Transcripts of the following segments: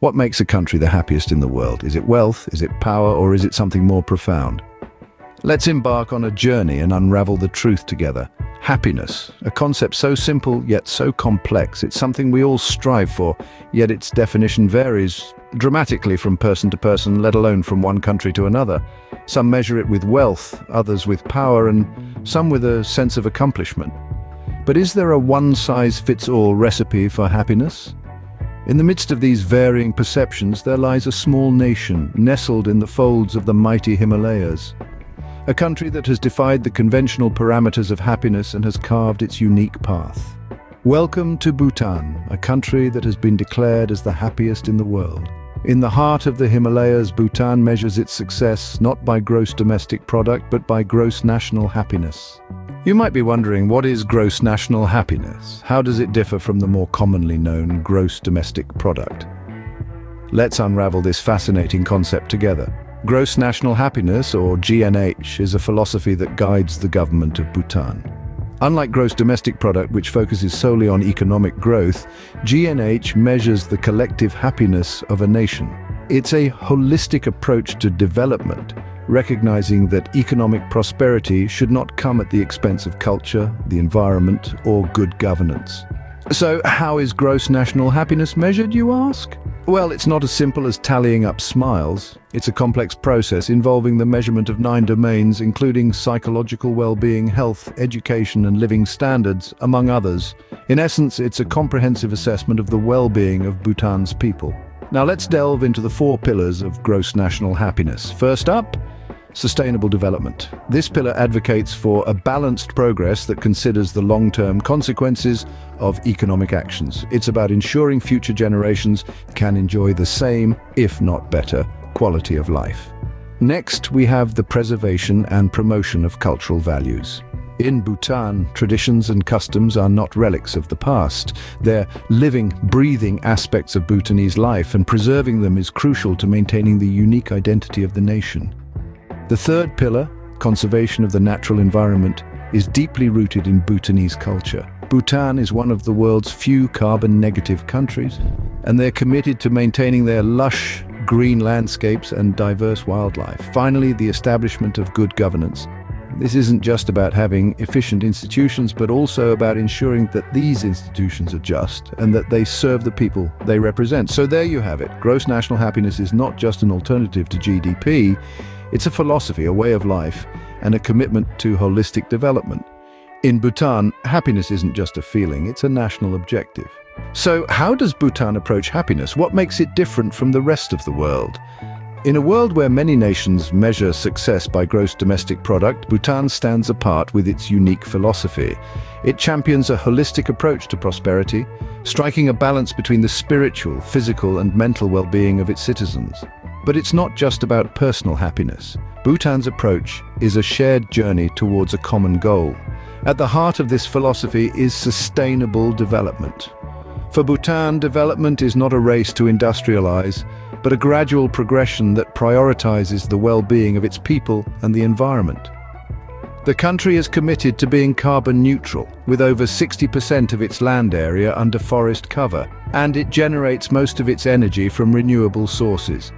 What makes a country the happiest in the world? Is it wealth, is it power, or is it something more profound? Let's embark on a journey and unravel the truth together. Happiness, a concept so simple yet so complex. It's something we all strive for, yet its definition varies dramatically from person to person, let alone from one country to another. Some measure it with wealth, others with power, and some with a sense of accomplishment. But is there a one-size-fits-all recipe for happiness? In the midst of these varying perceptions, there lies a small nation nestled in the folds of the mighty Himalayas. A country that has defied the conventional parameters of happiness and has carved its unique path. Welcome to Bhutan, a country that has been declared as the happiest in the world. In the heart of the Himalayas, Bhutan measures its success not by gross domestic product, but by gross national happiness. You might be wondering, what is gross national happiness? How does it differ from the more commonly known gross domestic product? Let's unravel this fascinating concept together. Gross national happiness, or GNH, is a philosophy that guides the government of Bhutan. Unlike gross domestic product, which focuses solely on economic growth, GNH measures the collective happiness of a nation. It's a holistic approach to development, recognizing that economic prosperity should not come at the expense of culture, the environment, or good governance. So, how is gross national happiness measured, you ask? Well, it's not as simple as tallying up smiles. It's a complex process involving the measurement of 9 domains, including psychological well-being, health, education, and living standards, among others. In essence, it's a comprehensive assessment of the well-being of Bhutan's people. Now let's delve into the 4 pillars of gross national happiness. First up, sustainable development. This pillar advocates for a balanced progress that considers the long-term consequences of economic actions. It's about ensuring future generations can enjoy the same, if not better, quality of life. Next, we have the preservation and promotion of cultural values. In Bhutan, traditions and customs are not relics of the past. They're living, breathing aspects of Bhutanese life, and preserving them is crucial to maintaining the unique identity of the nation. The third pillar, conservation of the natural environment, is deeply rooted in Bhutanese culture. Bhutan is one of the world's few carbon-negative countries, and they're committed to maintaining their lush, green landscapes and diverse wildlife. Finally, the establishment of good governance. This isn't just about having efficient institutions, but also about ensuring that these institutions are just and that they serve the people they represent. So there you have it. Gross national happiness is not just an alternative to GDP. It's a philosophy, a way of life, and a commitment to holistic development. In Bhutan, happiness isn't just a feeling, it's a national objective. So how does Bhutan approach happiness? What makes it different from the rest of the world? In a world where many nations measure success by gross domestic product, Bhutan stands apart with its unique philosophy. It champions a holistic approach to prosperity, striking a balance between the spiritual, physical, and mental well-being of its citizens. But it's not just about personal happiness. Bhutan's approach is a shared journey towards a common goal. At the heart of this philosophy is sustainable development. For Bhutan, development is not a race to industrialize, but a gradual progression that prioritizes the well-being of its people and the environment. The country is committed to being carbon neutral, with over 60% of its land area under forest cover, and it generates most of its energy from renewable sources.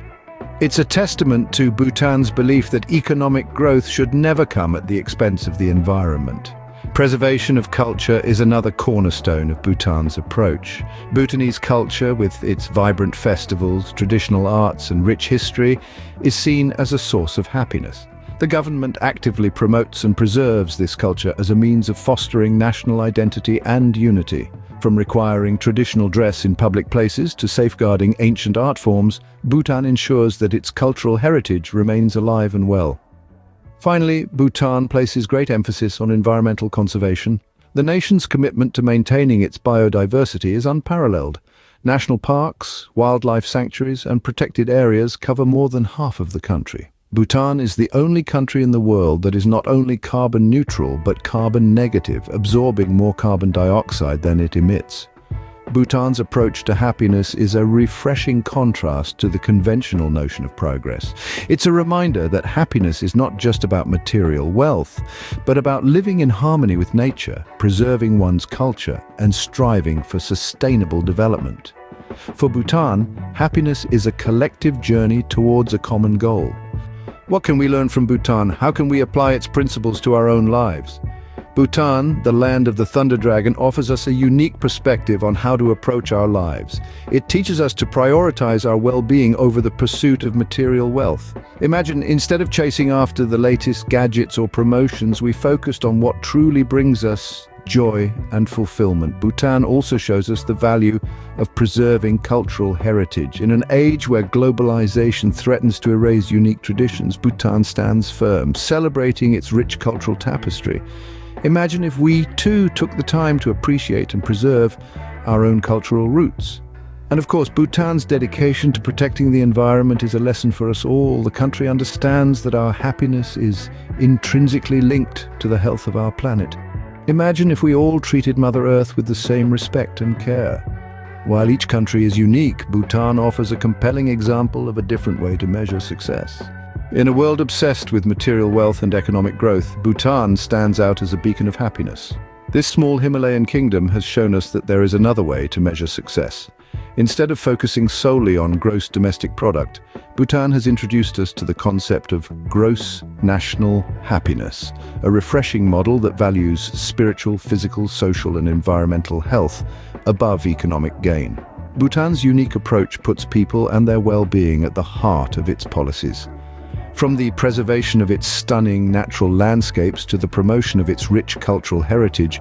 It's a testament to Bhutan's belief that economic growth should never come at the expense of the environment. Preservation of culture is another cornerstone of Bhutan's approach. Bhutanese culture, with its vibrant festivals, traditional arts, and rich history, is seen as a source of happiness. The government actively promotes and preserves this culture as a means of fostering national identity and unity. From requiring traditional dress in public places to safeguarding ancient art forms, Bhutan ensures that its cultural heritage remains alive and well. Finally, Bhutan places great emphasis on environmental conservation. The nation's commitment to maintaining its biodiversity is unparalleled. National parks, wildlife sanctuaries, and protected areas cover more than half of the country. Bhutan is the only country in the world that is not only carbon neutral but carbon negative, absorbing more carbon dioxide than it emits. Bhutan's approach to happiness is a refreshing contrast to the conventional notion of progress. It's a reminder that happiness is not just about material wealth, but about living in harmony with nature, preserving one's culture, and striving for sustainable development. For Bhutan, happiness is a collective journey towards a common goal. What can we learn from Bhutan? How can we apply its principles to our own lives? Bhutan, the land of the thunder dragon, offers us a unique perspective on how to approach our lives. It teaches us to prioritize our well-being over the pursuit of material wealth. Imagine, instead of chasing after the latest gadgets or promotions, we focused on what truly brings us joy and fulfillment. Bhutan also shows us the value of preserving cultural heritage. In an age where globalization threatens to erase unique traditions, Bhutan stands firm, celebrating its rich cultural tapestry. Imagine if we too took the time to appreciate and preserve our own cultural roots. And of course, Bhutan's dedication to protecting the environment is a lesson for us all. The country understands that our happiness is intrinsically linked to the health of our planet. Imagine if we all treated Mother Earth with the same respect and care. While each country is unique, Bhutan offers a compelling example of a different way to measure success. In a world obsessed with material wealth and economic growth, Bhutan stands out as a beacon of happiness. This small Himalayan kingdom has shown us that there is another way to measure success. Instead of focusing solely on gross domestic product, Bhutan has introduced us to the concept of gross national happiness, a refreshing model that values spiritual, physical, social, and environmental health above economic gain. Bhutan's unique approach puts people and their well-being at the heart of its policies. From the preservation of its stunning natural landscapes to the promotion of its rich cultural heritage,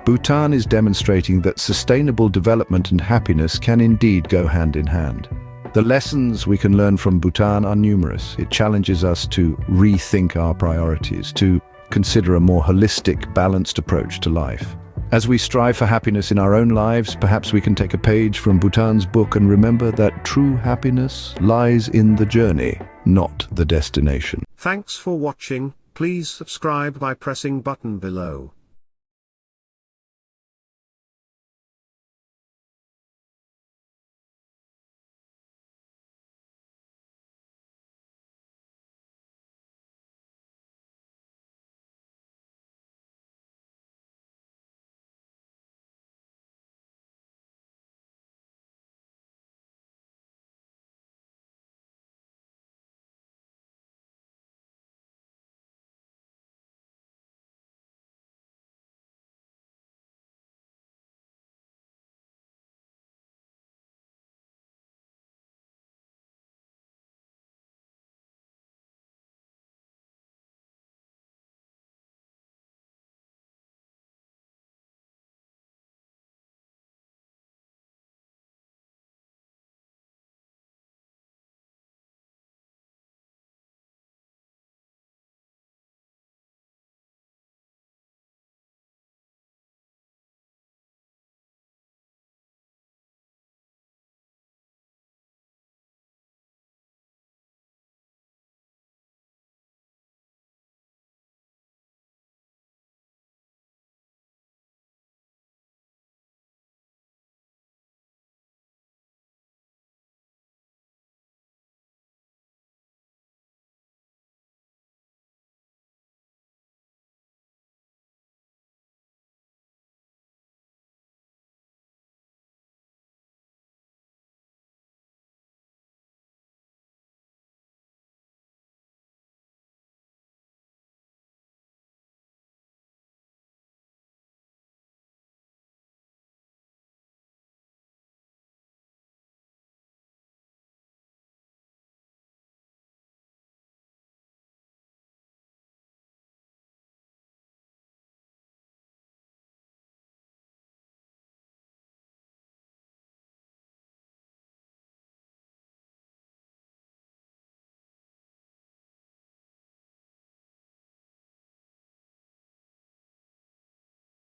Bhutan is demonstrating that sustainable development and happiness can indeed go hand in hand. The lessons we can learn from Bhutan are numerous. It challenges us to rethink our priorities, to consider a more holistic, balanced approach to life. As we strive for happiness in our own lives, perhaps we can take a page from Bhutan's book and remember that true happiness lies in the journey, not the destination. Thanks for watching. Please subscribe by pressing button below.